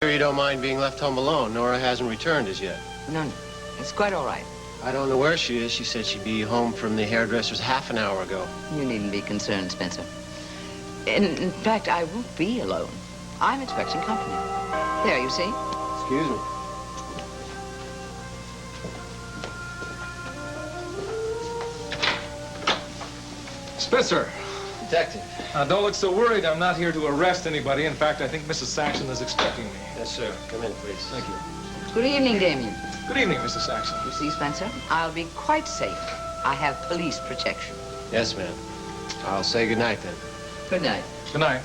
Sure you don't mind being left home alone. Nora hasn't returned as yet. No, it's quite all right. I don't know where she is. She said she'd be home from the hairdresser's half an hour ago. You needn't be concerned, Spencer. In fact, I won't be alone. I'm expecting company. There, you see? Excuse me. Spencer. Detective. Don't look so worried. I'm not here to arrest anybody. In fact, I think Mrs. Saxon is expecting me. Yes, sir. Come in, please. Thank you. Good evening, Damian. Good evening, Mrs. Saxon. You see, Spencer, I'll be quite safe. I have police protection. Yes, ma'am. I'll say good night then. Good night. Good night.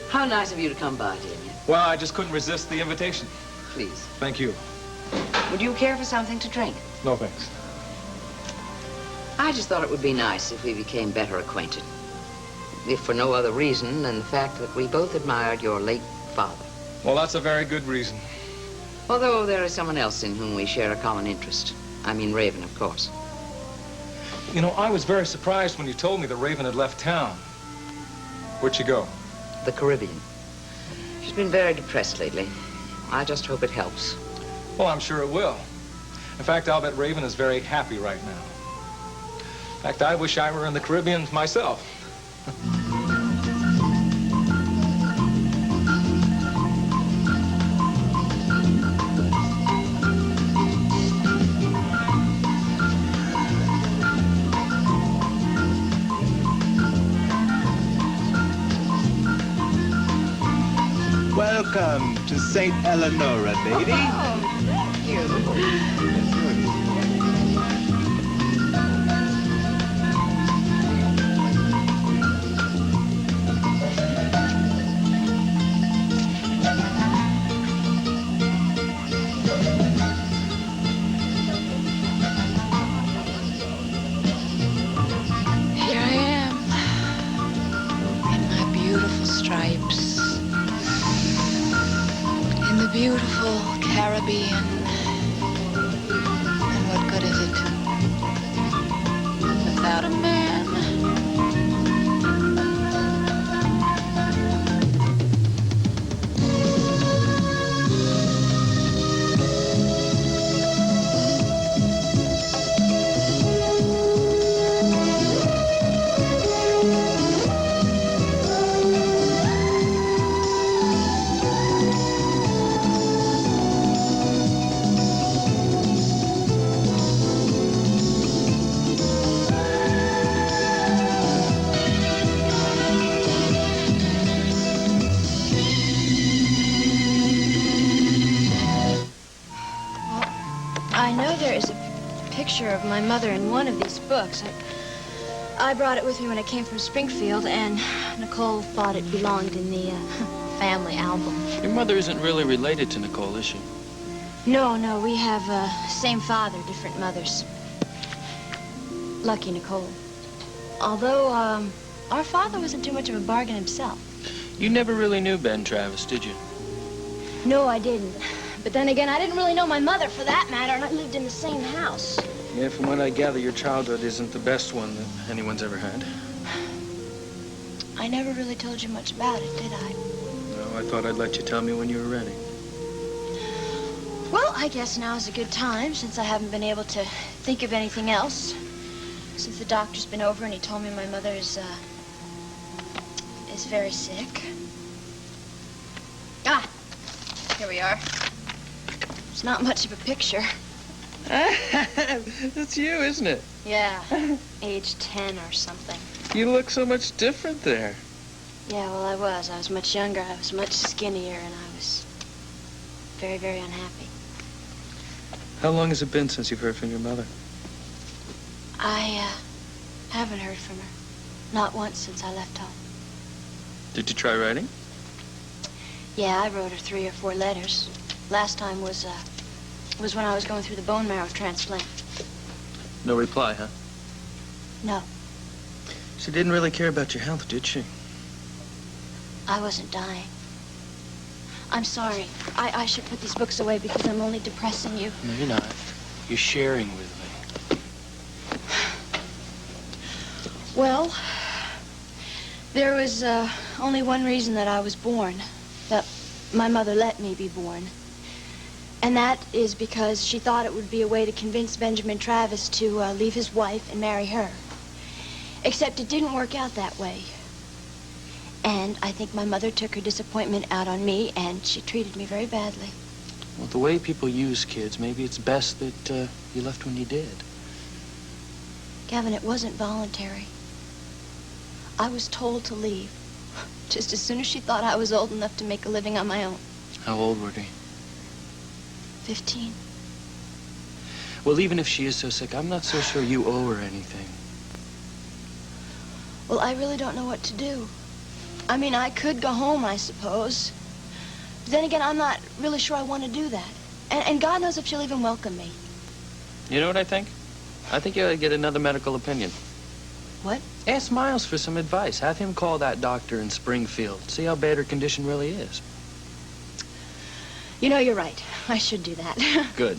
How nice of you to come by, Damian. Well, I just couldn't resist the invitation. Please. Thank you. Would you care for something to drink? No, thanks. I just thought it would be nice if we became better acquainted. If for no other reason than the fact that we both admired your late father. Well, that's a very good reason. Although there is someone else in whom we share a common interest. I mean Raven, of course. You know, I was very surprised when you told me that Raven had left town. Where'd she go? The Caribbean. She's been very depressed lately. I just hope it helps. Well, I'm sure it will. In fact, I'll bet Raven is very happy right now. In fact, I wish I were in the Caribbean myself. Welcome to St. Eleonora, lady. Oh, thank you. Here I am, in my beautiful stripes, in the beautiful Caribbean. And what good is it without a man? Of my mother in one of these books. I brought it with me when I came from Springfield, and Nicole thought it belonged in the family album. Your mother isn't really related to Nicole, is she? No, we have same father, different mothers. Lucky Nicole. Although, our father wasn't too much of a bargain himself. You never really knew Ben Travis, did you? No, I didn't. But then again, I didn't really know my mother, for that matter, and I lived in the same house. Yeah, from what I gather, your childhood isn't the best one that anyone's ever had. I never really told you much about it, did I? No, I thought I'd let you tell me when you were ready. Well, I guess now is a good time, since I haven't been able to think of anything else. Since the doctor's been over and he told me my mother is very sick. Ah, here we are. It's not much of a picture. That's you, isn't it? Yeah, age 10 or something. You look so much different there. Yeah, well, I was. I was much younger. I was much skinnier, and I was very, very unhappy. How long has it been since you've heard from your mother? I haven't heard from her. Not once since I left home. Did you try writing? Yeah, I wrote her 3 or 4 letters. Last time was when I was going through the bone marrow transplant. No reply, huh? No. She didn't really care about your health, did she? I wasn't dying. I'm sorry. I should put these books away because I'm only depressing you. No, you're not. You're sharing with me. Well, there was only one reason that I was born. my mother let me be born. And that is because she thought it would be a way to convince Benjamin Travis to leave his wife and marry her. Except it didn't work out that way. And I think my mother took her disappointment out on me, and she treated me very badly. Well, the way people use kids, maybe it's best that you left when you did. Gavin, it wasn't voluntary. I was told to leave, just as soon as she thought I was old enough to make a living on my own. How old were they? 15. Well, even if she is so sick, I'm not so sure you owe her anything. Well, I really don't know what to do. I mean, I could go home, I suppose. But then again, I'm not really sure I want to do that. And God knows if she'll even welcome me. You know what I think? I think you ought to get another medical opinion. What? Ask Miles for some advice. Have him call that doctor in Springfield. See how bad her condition really is. You know, you're right. I should do that. Good.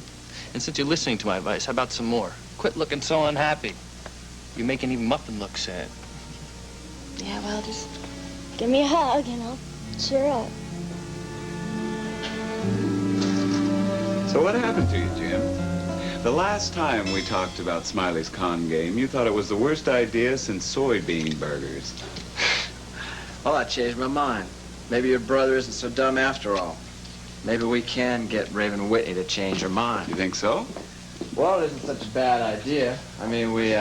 And since you're listening to my advice, how about some more? Quit looking so unhappy. You're making even Muffin look sad. Yeah, well, just give me a hug and I'll cheer up. So what happened to you, Jim? The last time we talked about Smiley's con game, you thought it was the worst idea since soybean burgers. Well, I changed my mind. Maybe your brother isn't so dumb after all. Maybe we can get Raven Whitney to change her mind. You think so? Well, it isn't such a bad idea. I mean, we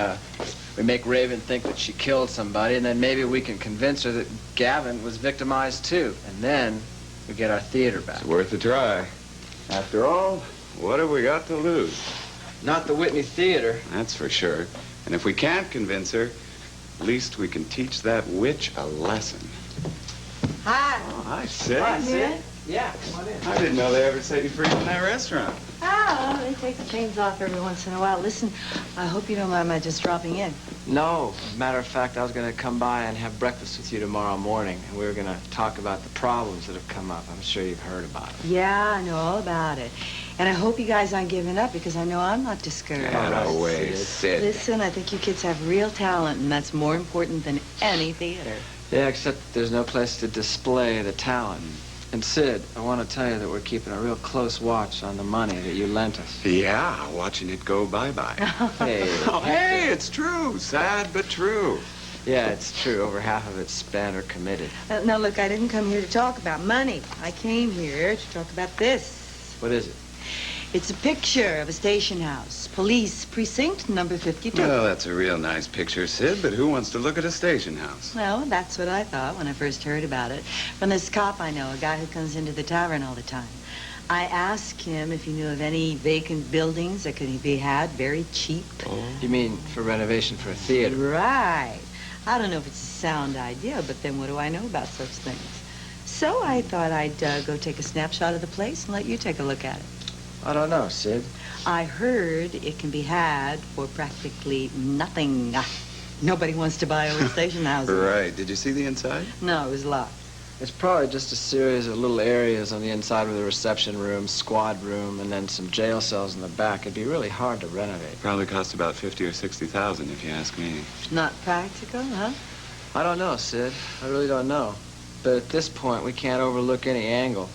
make Raven think that she killed somebody, and then maybe we can convince her that Gavin was victimized too. And then we get our theater back. It's worth a try. After all, what have we got to lose? Not the Whitney Theater. That's for sure. And if we can't convince her, at least we can teach that witch a lesson. Hi. Oh, hi, Sid. Hi, Sid. Yeah, come on in. I didn't know they ever set you free in that restaurant. Oh, they take the chains off every once in a while. Listen, I hope you don't mind my just dropping in. No. Matter of fact, I was going to come by and have breakfast with you tomorrow morning, and we were going to talk about the problems that have come up. I'm sure you've heard about it. Yeah, I know all about it. And I hope you guys aren't giving up because I know I'm not discouraged. No way, Sid. Listen, I think you kids have real talent, and that's more important than any theater. Yeah, except that there's no place to display the talent. And Sid, I want to tell you that we're keeping a real close watch on the money that you lent us. Yeah, watching it go bye-bye. Hey. Oh, hey, it's true. Sad, but true. Yeah, it's true. Over half of it's spent or committed. Now, look, I didn't come here to talk about money. I came here to talk about this. What is it? It's a picture of a station house. Police precinct number 52. Well, that's a real nice picture, Sid, but who wants to look at a station house? Well, that's what I thought when I first heard about it. From this cop I know, a guy who comes into the tavern all the time. I asked him if he knew of any vacant buildings that could be had very cheap. Oh. You mean for renovation for a theater? Right. I don't know if it's a sound idea, but then what do I know about such things? So I thought I'd go take a snapshot of the place and let you take a look at it. I don't know, Sid. I heard it can be had for practically nothing. Nobody wants to buy old station houses. Right. Did you see the inside? No, it was locked. It's probably just a series of little areas on the inside with a reception room, squad room, and then some jail cells in the back. It'd be really hard to renovate. Probably cost about 50 or 60,000, if you ask me. Not practical, huh? I don't know, Sid. I really don't know. But at this point, we can't overlook any angle.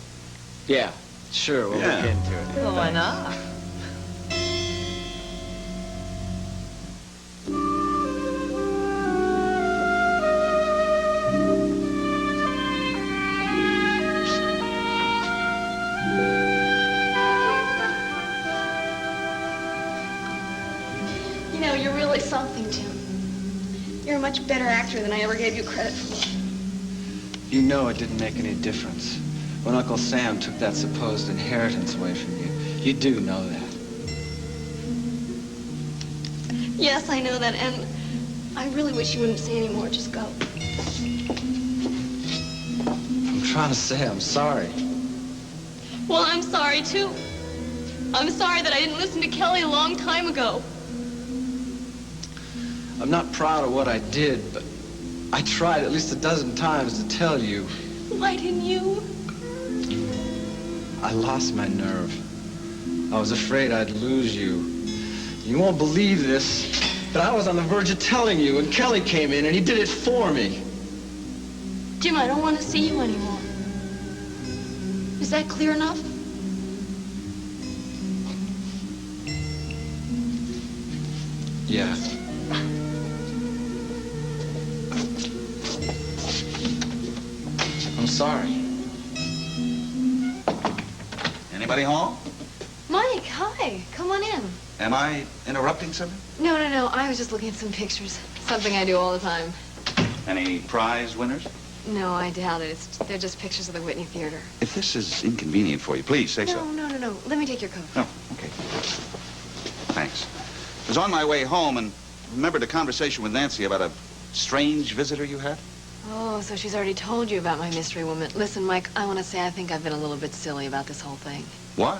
Yeah, sure, we'll look into it. Well, why not? You know, you're really something, Jim. You're a much better actor than I ever gave you credit for. You know it didn't make any difference when Uncle Sam took that supposed inheritance away from you. You do know that. Yes, I know that, and I really wish you wouldn't say any more. Just go. I'm trying to say I'm sorry. Well, I'm sorry, too. I'm sorry that I didn't listen to Kelly a long time ago. I'm not proud of what I did, but I tried at least a dozen times to tell you. Why didn't you? I lost my nerve. I was afraid I'd lose you. You won't believe this, but I was on the verge of telling you, and Kelly came in, and he did it for me. Jim, I don't want to see you anymore. Is that clear enough? Yeah. I'm sorry. Anybody home? Mike, hi. Come on in. Am I interrupting something? No. I was just looking at some pictures. Something I do all the time. Any prize winners? No, I doubt it. They're just pictures of the Whitney Theater. If this is inconvenient for you, please say so. No. Let me take your coat. Oh, okay. Thanks. I was on my way home and remembered a conversation with Nancy about a strange visitor you had. Oh, so she's already told you about my mystery woman. Listen, Mike, I want to say I think I've been a little bit silly about this whole thing. Why?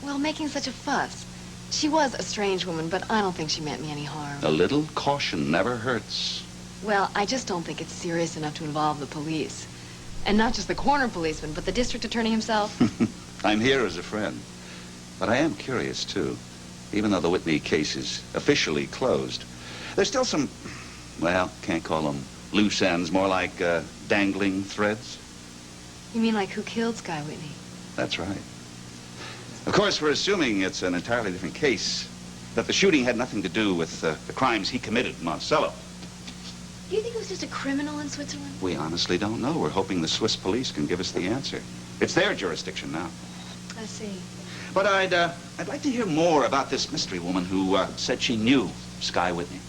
Well, making such a fuss. She was a strange woman, but I don't think she meant me any harm. A little caution never hurts. Well, I just don't think it's serious enough to involve the police. And not just the corner policeman, but the district attorney himself. I'm here as a friend. But I am curious, too. Even though the Whitney case is officially closed, there's still some, well, can't call them loose ends, more like dangling threads. You mean like who killed Sky Whitney? That's right. Of course, we're assuming it's an entirely different case, that the shooting had nothing to do with the crimes he committed in Monticello. Do you think it was just a criminal in Switzerland? We honestly don't know. We're hoping the Swiss police can give us the answer. It's their jurisdiction now. I see. But I'd like to hear more about this mystery woman who said she knew Sky Whitney.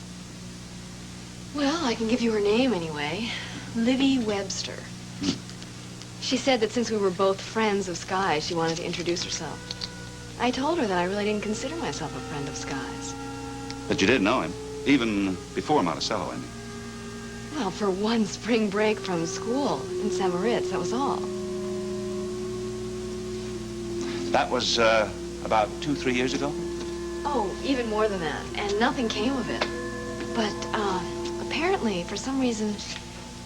Well, I can give you her name anyway. Libby Webster. She said that since we were both friends of Sky, she wanted to introduce herself. I told her that I really didn't consider myself a friend of Sky's. But you did know him, even before Monticello, I mean. Well, for one spring break from school in St. Moritz, that was all. That was about 2-3 years ago? Oh, even more than that. And nothing came of it. But apparently, for some reason,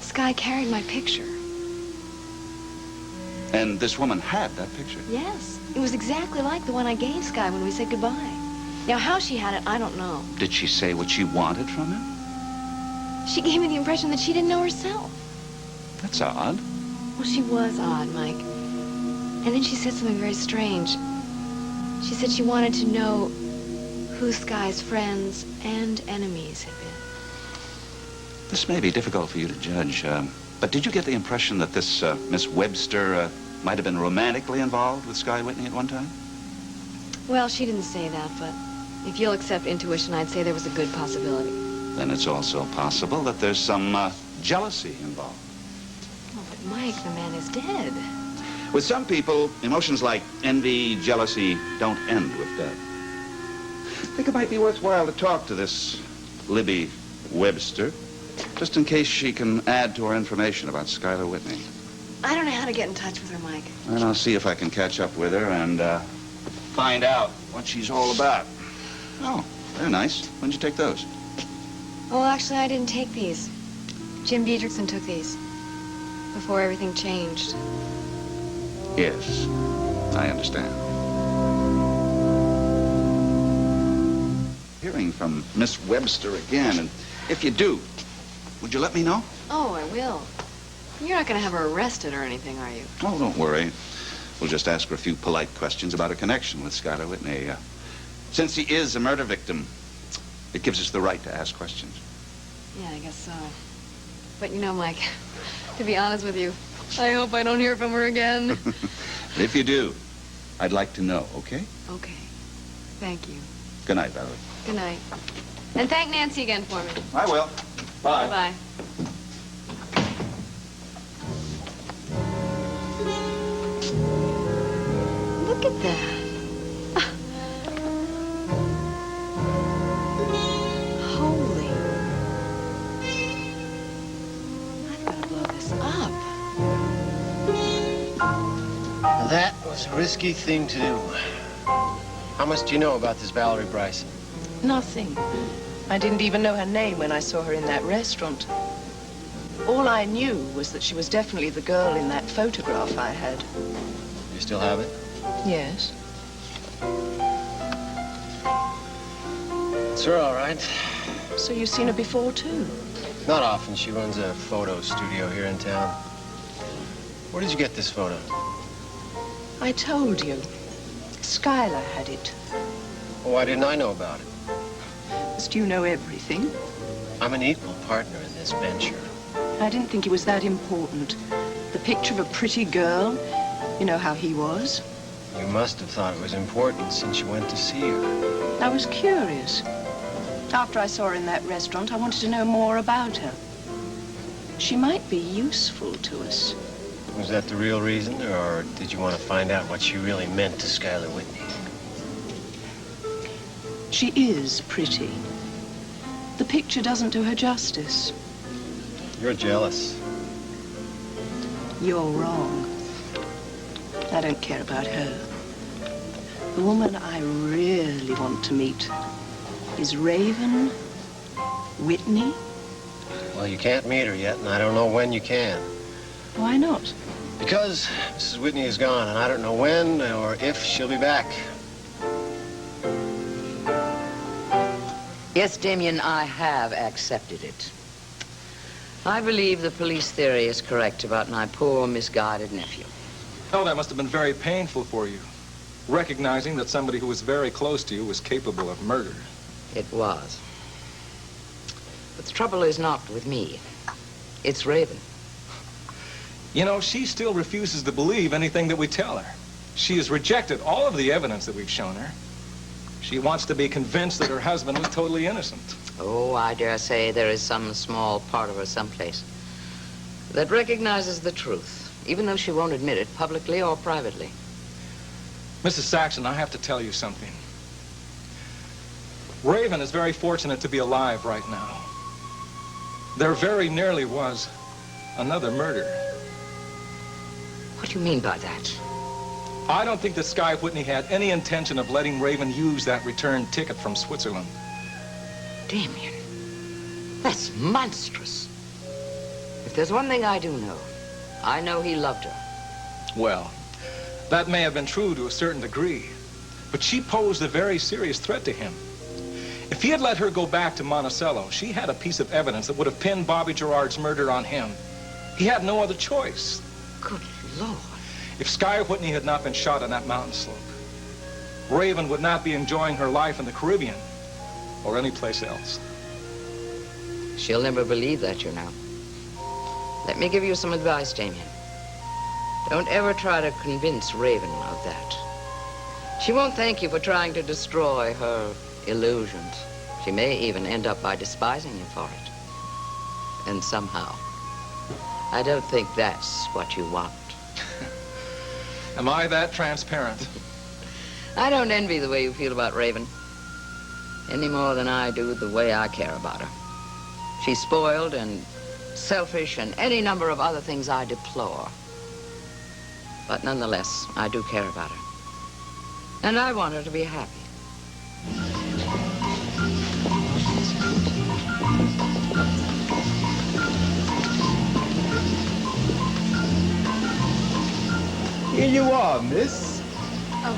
Sky carried my picture. And this woman had that picture? Yes. It was exactly like the one I gave Sky when we said goodbye. Now, how she had it, I don't know. Did she say what she wanted from him? She gave me the impression that she didn't know herself. That's odd. Well, she was odd, Mike. And then she said something very strange. She said she wanted to know who Sky's friends and enemies had been. This may be difficult for you to judge, but did you get the impression that this Miss Webster might have been romantically involved with Sky Whitney at one time? Well, she didn't say that, but if you'll accept intuition, I'd say there was a good possibility. Then it's also possible that there's some jealousy involved. Oh, but Mike, the man is dead. With some people, emotions like envy, jealousy don't end with death. I think it might be worthwhile to talk to this Libby Webster, just in case she can add to our information about Skylar Whitney. I don't know how to get in touch with her, Mike. And I'll see if I can catch up with her and find out what she's all about. Oh, they're nice. When'd you take those? Well, actually, I didn't take these. Jim Diedrichson took these before everything changed. Yes, I understand. Hearing from Miss Webster again, and if you do, would you let me know? Oh, I will. You're not going to have her arrested or anything, are you? Oh, don't worry. We'll just ask her a few polite questions about her connection with Skylar Whitney. Since he is a murder victim, it gives us the right to ask questions. Yeah, I guess so. But you know, Mike, to be honest with you, I hope I don't hear from her again. If you do, I'd like to know, okay? Okay. Thank you. Good night, Valerie. Good night. And thank Nancy again for me. I will. Bye. Bye-bye. Look at that. Holy. I've got to blow this up. That was a risky thing to do. How much do you know about this Valerie Bryson? Nothing. I didn't even know her name when I saw her in that restaurant. All I knew was that she was definitely the girl in that photograph I had. You still have it? Yes. It's her, all right. So you've seen her before, too? Not often. She runs a photo studio here in town. Where did you get this photo? I told you. Skylar had it. Well, why didn't I know about it? Must you know everything? I'm an equal partner in this venture. I didn't think it was that important. The picture of a pretty girl. You know how he was. You must have thought it was important since you went to see her. I was curious. After I saw her in that restaurant, I wanted to know more about her. She might be useful to us. Was that the real reason, or did you want to find out what she really meant to Skylar Whitney? She is pretty. The picture doesn't do her justice. You're jealous. You're wrong. I don't care about her. The woman I really want to meet is Raven Whitney. Well, you can't meet her yet, and I don't know when you can. Why not? Because Mrs. Whitney is gone, and I don't know when or if she'll be back. Yes, Damian, I have accepted it. I believe the police theory is correct about my poor, misguided nephew. Oh, that must have been very painful for you, recognizing that somebody who was very close to you was capable of murder. It was. But the trouble is not with me. It's Raven. You know, she still refuses to believe anything that we tell her. She has rejected all of the evidence that we've shown her. She wants to be convinced that her husband was totally innocent. Oh, I dare say there is some small part of her someplace that recognizes the truth, even though she won't admit it publicly or privately. Mrs. Saxon, I have to tell you something. Raven is very fortunate to be alive right now. There very nearly was another murder. What do you mean by that? I don't think that Sky Whitney had any intention of letting Raven use that return ticket from Switzerland. Damian, that's monstrous. If there's one thing I do know, I know he loved her. Well, that may have been true to a certain degree, but she posed a very serious threat to him. If he had let her go back to Monticello, she had a piece of evidence that would have pinned Bobby Gerard's murder on him. He had no other choice. Good Lord. If Sky Whitney had not been shot on that mountain slope, Raven would not be enjoying her life in the Caribbean or any place else. She'll never believe that, you know. Let me give you some advice, Damian. Don't ever try to convince Raven of that. She won't thank you for trying to destroy her illusions. She may even end up by despising you for it. And somehow, I don't think that's what you want. Am I that transparent? I don't envy the way you feel about Raven, any more than I do the way I care about her. She's spoiled and selfish and any number of other things I deplore. But nonetheless, I do care about her. And I want her to be happy. Here you are, miss. Oh,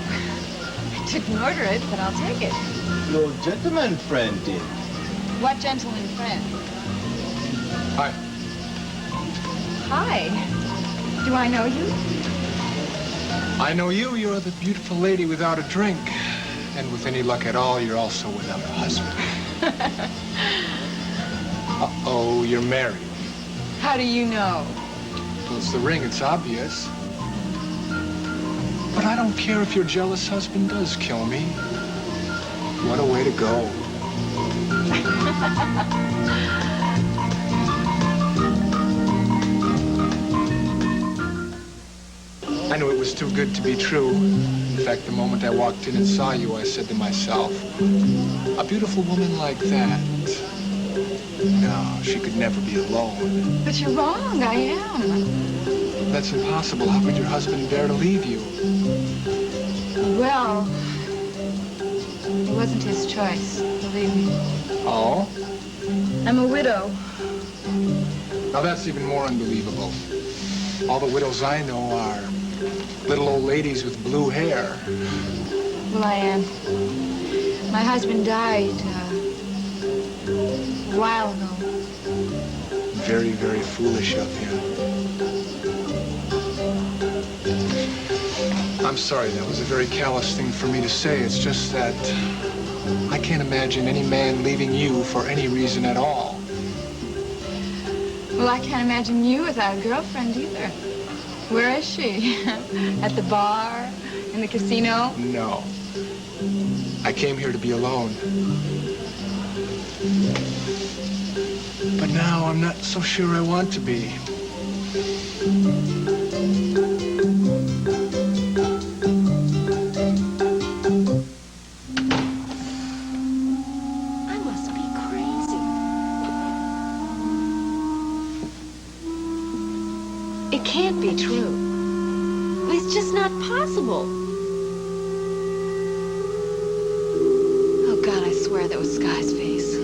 I didn't order it, but I'll take it. Your gentleman friend did. What gentleman friend? Hi. Hi. Do I know you? I know you. You're the beautiful lady without a drink. And with any luck at all, you're also without a husband. Uh-oh, you're married. How do you know? Well, it's the ring. It's obvious. But I don't care if your jealous husband does kill me. What a way to go. I knew it was too good to be true. In fact, the moment I walked in and saw you, I said to myself, a beautiful woman like that, no, she could never be alone. But you're wrong, I am. That's impossible. How could your husband dare to leave you? Well, it wasn't his choice, believe me. Oh? I'm a widow. Now that's even more unbelievable. All the widows I know are little old ladies with blue hair. Well, I am. My husband died a while ago. Very, very foolish of him. I'm sorry, that was a very callous thing for me to say. It's just that I can't imagine any man leaving you for any reason at all. Well, I can't imagine you without a girlfriend either. Where is she? At the bar? In the casino? No. I came here to be alone. But now I'm not so sure I want to be. I must be crazy. It can't be true. It's just not possible. Oh, God, I swear that was Sky's face.